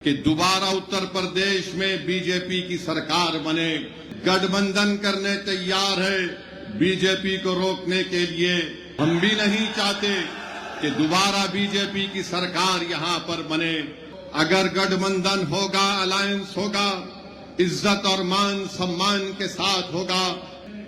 कि दोबारा उत्तर प्रदेश में बीजेपी की सरकार बने। गठबंधन करने तैयार है बीजेपी को रोकने के लिए। हम भी नहीं चाहते कि दोबारा बीजेपी की सरकार यहां पर बने। अगर गठबंधन होगा, अलायंस होगा, इज्जत और मान सम्मान के साथ होगा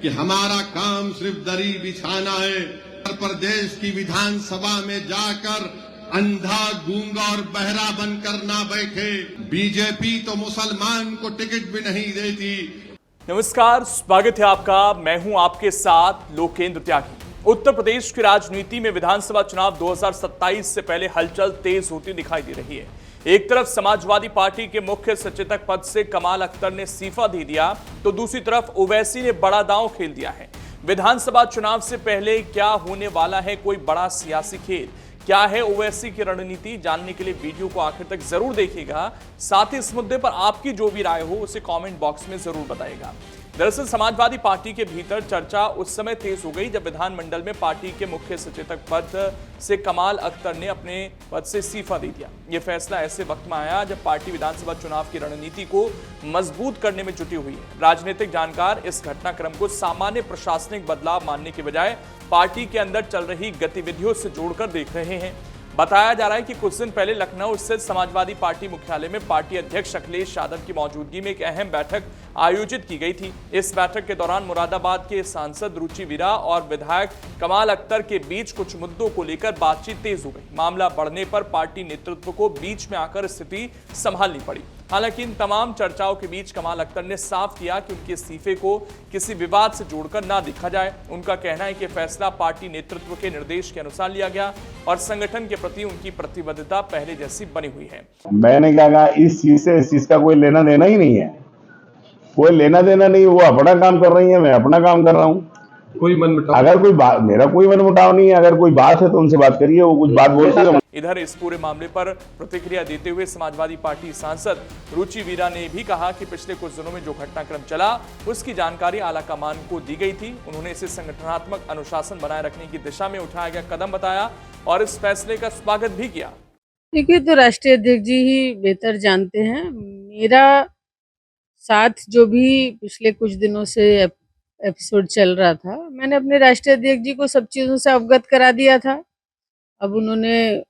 कि हमारा काम सिर्फ दरी बिछाना है। उत्तर प्रदेश की विधानसभा में जाकर अंधा, गूंगा और बहरा बनकर ना बैठे। बीजेपी तो मुसलमान को टिकट भी नहीं देती। नमस्कार, स्वागत है आपका। मैं हूं आपके साथ लोकेंद्र त्यागी। उत्तर प्रदेश की राजनीति में विधानसभा चुनाव 2027 से पहले हलचल तेज होती दिखाई दे रही है। एक तरफ समाजवादी पार्टी के मुख्य सचेतक पद से कमाल अख्तर ने इस्तीफा दे दिया, तो दूसरी तरफ ओवैसी ने बड़ा दांव खेल दिया है। विधानसभा चुनाव से पहले क्या होने वाला है कोई बड़ा सियासी खेल? क्या है ओवैसी की रणनीति? जानने के लिए वीडियो को आखिर तक जरूर देखिएगा। साथ ही इस मुद्दे पर आपकी जो भी राय हो उसे कमेंट बॉक्स में जरूर बताइएगा। दरअसल समाजवादी पार्टी के भीतर चर्चा उस समय तेज हो गई जब विधानमंडल में पार्टी के मुख्य सचेतक पद से कमाल अख्तर ने अपने पद से इस्तीफा दे दिया। यह फैसला ऐसे वक्त में आया जब पार्टी विधानसभा चुनाव की रणनीति को मजबूत करने में जुटी हुई है। राजनीतिक जानकार इस घटनाक्रम को सामान्य प्रशासनिक बदलाव मानने के बजाय पार्टी के अंदर चल रही गतिविधियों से जोड़कर देख रहे हैं। बताया जा रहा है कि कुछ दिन पहले लखनऊ स्थित समाजवादी पार्टी मुख्यालय में पार्टी अध्यक्ष अखिलेश यादव की मौजूदगी में एक अहम बैठक आयोजित की गई थी। इस बैठक के दौरान मुरादाबाद के सांसद रुचि वीरा और विधायक कमाल अख्तर के बीच कुछ मुद्दों को लेकर बातचीत तेज हो गई। मामला बढ़ने पर पार्टी नेतृत्व को बीच में आकर स्थिति संभालनी पड़ी। हालांकि इन तमाम चर्चाओं के बीच कमाल अख्तर ने साफ किया कि उनके इस्तीफे को किसी विवाद से जोड़कर ना देखा जाए। उनका कहना है कि फैसला पार्टी नेतृत्व के निर्देश के अनुसार लिया गया और संगठन के प्रति उनकी प्रतिबद्धता पहले जैसी बनी हुई है। मैंने क्या कहा, इस चीज का कोई लेना देना ही नहीं है। कोई लेना देना नहीं, वो अपना काम कर रही है, मैं अपना काम कर रहा हूँ। कोई मन मुटाव, अगर कोई बात, मेरा कोई मन मुटाव नहीं है। अगर कोई बात है तो उनसे बात करिए, वो कुछ बात बोलती है। इधर इस पूरे मामले पर प्रतिक्रिया देते हुए समाजवादी पार्टी सांसद रुचि वीरा ने भी कहा कि पिछले कुछ दिनों में जो घटनाक्रम चला उसकी जानकारी आलाकमान को दी गई थी। उन्होंने इसे संगठनात्मक अनुशासन बनाए रखने की दिशा में उठाया गया कदम बताया और इस फैसले का स्वागत भी किया। देखिए, तो राष्ट्रीय अध्यक्ष जी ही बेहतर जानते हैं। मेरा साथ जो भी पिछले कुछ दिनों से एपिसोड चल रहा था, मैंने अपने राष्ट्रीय अध्यक्ष जी को सब चीज़ों से अवगत करा दिया था। अब उन्होंने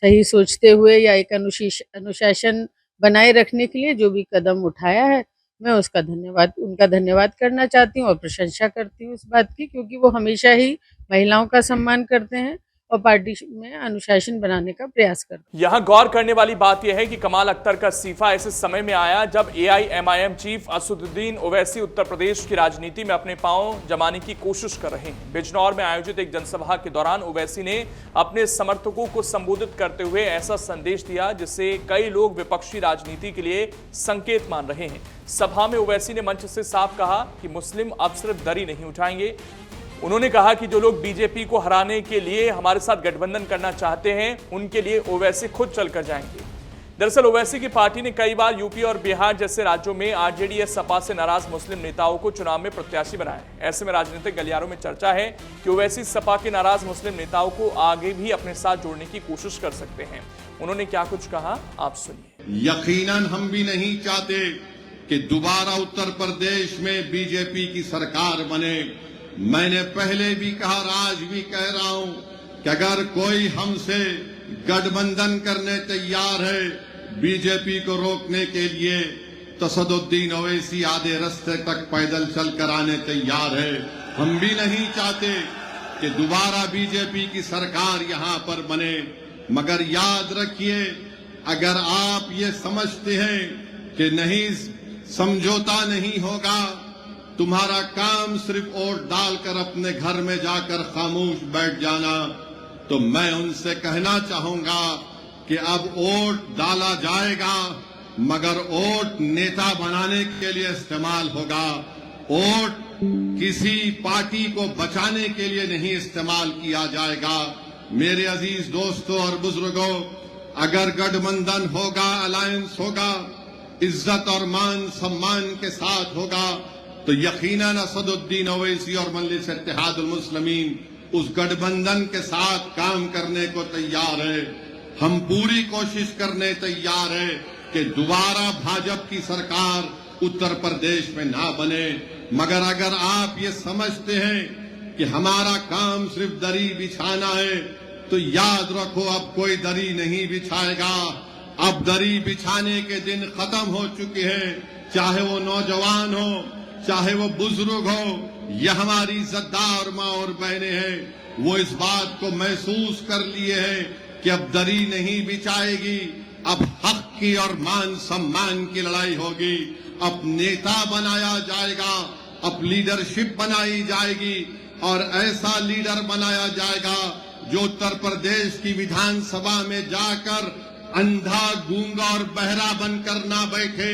सही सोचते हुए या एक अनुशासन बनाए रखने के लिए जो भी कदम उठाया है, मैं उनका धन्यवाद करना चाहती हूँ और प्रशंसा करती हूँ इस बात की, क्योंकि वो हमेशा ही महिलाओं का सम्मान करते हैं और पार्टी में अनुशासन बनाने का प्रयास करते हैं। यहां गौर करने वाली बात यह है कि कमाल अख्तर का इस्तीफा ऐसे समय में आया जब एआईएमआईएम चीफ असदुद्दीन ओवैसी उत्तर प्रदेश की राजनीति में अपने पांव जमाने की कोशिश कर रहे हैं। बिजनौर में आयोजित एक जनसभा के दौरान ओवैसी ने अपने समर्थकों को संबोधित करते हुए ऐसा संदेश दिया जिसे कई लोग विपक्षी राजनीति के लिए संकेत मान रहे हैं। सभा में ओवैसी ने मंच से साफ कहा कि मुस्लिम अब सिर्फ दरी नहीं उठाएंगे। उन्होंने कहा कि जो लोग बीजेपी को हराने के लिए हमारे साथ गठबंधन करना चाहते हैं उनके लिए ओवैसी खुद चलकर जाएंगे। दरअसल ओवैसी की पार्टी ने कई बार यूपी और बिहार जैसे राज्यों में आरजेडी सपा से नाराज मुस्लिम नेताओं को चुनाव में प्रत्याशी बनाया है। ऐसे में राजनीतिक गलियारों में चर्चा है कि ओवैसी सपा के नाराज मुस्लिम नेताओं को आगे भी अपने साथ जोड़ने की कोशिश कर सकते हैं। उन्होंने क्या कुछ कहा, आप सुनिए। यकीनन हम भी नहीं चाहते कि दोबारा उत्तर प्रदेश में बीजेपी की सरकार बने। मैंने पहले भी कहा और आज भी कह रहा हूं कि अगर कोई हमसे गठबंधन करने तैयार है बीजेपी को रोकने के लिए, तो असदुद्दीन ओवैसी आधे रास्ते तक पैदल चलकर आने तैयार है। हम भी नहीं चाहते कि दोबारा बीजेपी की सरकार यहां पर बने। मगर याद रखिए, अगर आप ये समझते हैं कि नहीं समझौता नहीं होगा, तुम्हारा काम सिर्फ वोट डालकर अपने घर में जाकर खामोश बैठ जाना, तो मैं उनसे कहना चाहूंगा कि अब वोट डाला जाएगा मगर वोट नेता बनाने के लिए इस्तेमाल होगा। वोट किसी पार्टी को बचाने के लिए नहीं इस्तेमाल किया जाएगा। मेरे अजीज दोस्तों और बुजुर्गों, अगर गठबंधन होगा, अलायंस होगा, इज्जत और मान सम्मान के साथ होगा, तो यकीनन असदुद्दीन ओवैसी और मजलिस इत्तेहादुल मुस्लिमीन उस गठबंधन के साथ काम करने को तैयार है। हम पूरी कोशिश करने तैयार है कि दोबारा भाजपा की सरकार उत्तर प्रदेश में ना बने, मगर अगर आप ये समझते हैं कि हमारा काम सिर्फ दरी बिछाना है, तो याद रखो अब कोई दरी नहीं बिछाएगा। अब दरी बिछाने के दिन खत्म हो चुके हैं, चाहे वो नौजवान हो, चाहे वो बुजुर्ग हो, यह हमारी इज्जतदार माँ और बहनें हैं, वो इस बात को महसूस कर लिए हैं कि अब दरी नहीं बिछाएगी, अब हक की और मान सम्मान की लड़ाई होगी। अब नेता बनाया जाएगा, अब लीडरशिप बनाई जाएगी और ऐसा लीडर बनाया जाएगा जो उत्तर प्रदेश की विधानसभा में जाकर अंधा, गूंगा और बहरा बनकर ना बैठे,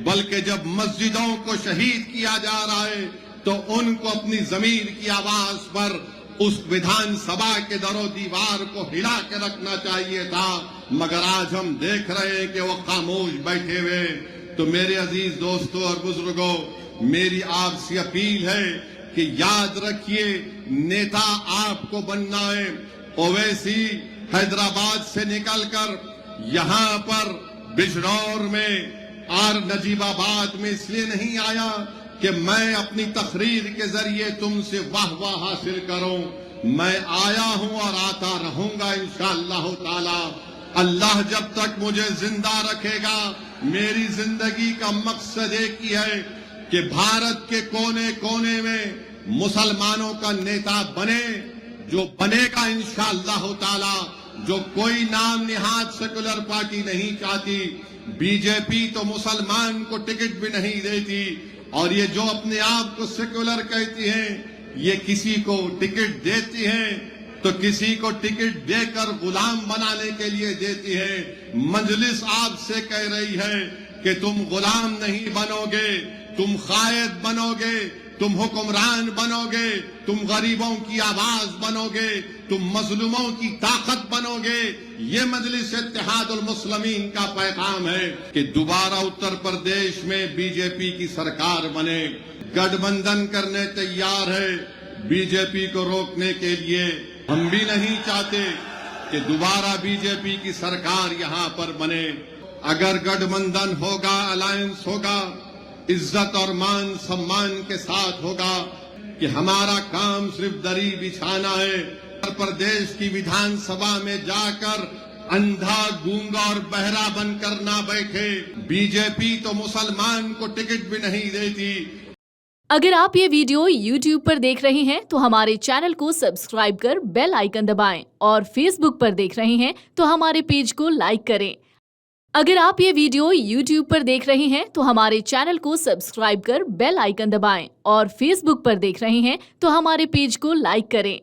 बल्कि जब मस्जिदों को शहीद किया जा रहा है तो उनको अपनी जमीन की आवाज पर उस विधानसभा के दरो दीवार को हिला के रखना चाहिए था, मगर आज हम देख रहे हैं कि वो खामोश बैठे हुए। तो मेरे अजीज दोस्तों और बुजुर्गों, मेरी आपसे अपील है कि याद रखिए, नेता आपको बनना है। ओवैसी हैदराबाद से निकलकर यहाँ पर बिजनौर में और नजीबाबाद में इसलिए नहीं आया कि मैं अपनी तकरीर के जरिए तुमसे वाह हासिल करूं। मैं आया हूं और आता रहूंगा इंशाअल्लाह ताला। अल्लाह जब तक मुझे जिंदा रखेगा, मेरी जिंदगी का मकसद एक ही है कि भारत के कोने कोने में मुसलमानों का नेता बने, जो बनेगा इंशाअल्लाह ताला। जो कोई नाम निहाद सेकुलर पार्टी नहीं चाहती, बीजेपी तो मुसलमान को टिकट भी नहीं देती, और ये जो अपने आप को सेकुलर कहती हैं, ये किसी को टिकट देती हैं तो किसी को टिकट देकर गुलाम बनाने के लिए देती है। मजलिस आपसे कह रही है कि तुम गुलाम नहीं बनोगे, तुम कायद बनोगे, तुम हुक्मरान बनोगे, तुम गरीबों की आवाज बनोगे, तुम मजलूमों की ताकत बनोगे। ये मजलिस इत्तेहादुल मुस्लिमीन का पैगाम है कि दोबारा उत्तर प्रदेश में बीजेपी की सरकार बने। गठबंधन करने तैयार है बीजेपी को रोकने के लिए। हम भी नहीं चाहते कि दोबारा बीजेपी की सरकार यहाँ पर बने। अगर गठबंधन होगा, अलायंस होगा, इज्जत और मान सम्मान के साथ होगा कि हमारा काम सिर्फ दरी बिछाना है। उत्तर प्रदेश की विधानसभा में जाकर अंधा, गूंगा और बहरा बनकर ना बैठे। बीजेपी तो मुसलमान को टिकट भी नहीं देती। अगर आप ये वीडियो YouTube पर देख रहे हैं तो हमारे चैनल को सब्सक्राइब कर बेल आइकन दबाएं, और Facebook पर देख रहे हैं तो हमारे पेज को लाइक करें। अगर आप ये वीडियो YouTube पर देख रहे हैं तो हमारे चैनल को सब्सक्राइब कर बेल आइकन दबाएं, और Facebook पर देख रहे हैं तो हमारे पेज को लाइक करें।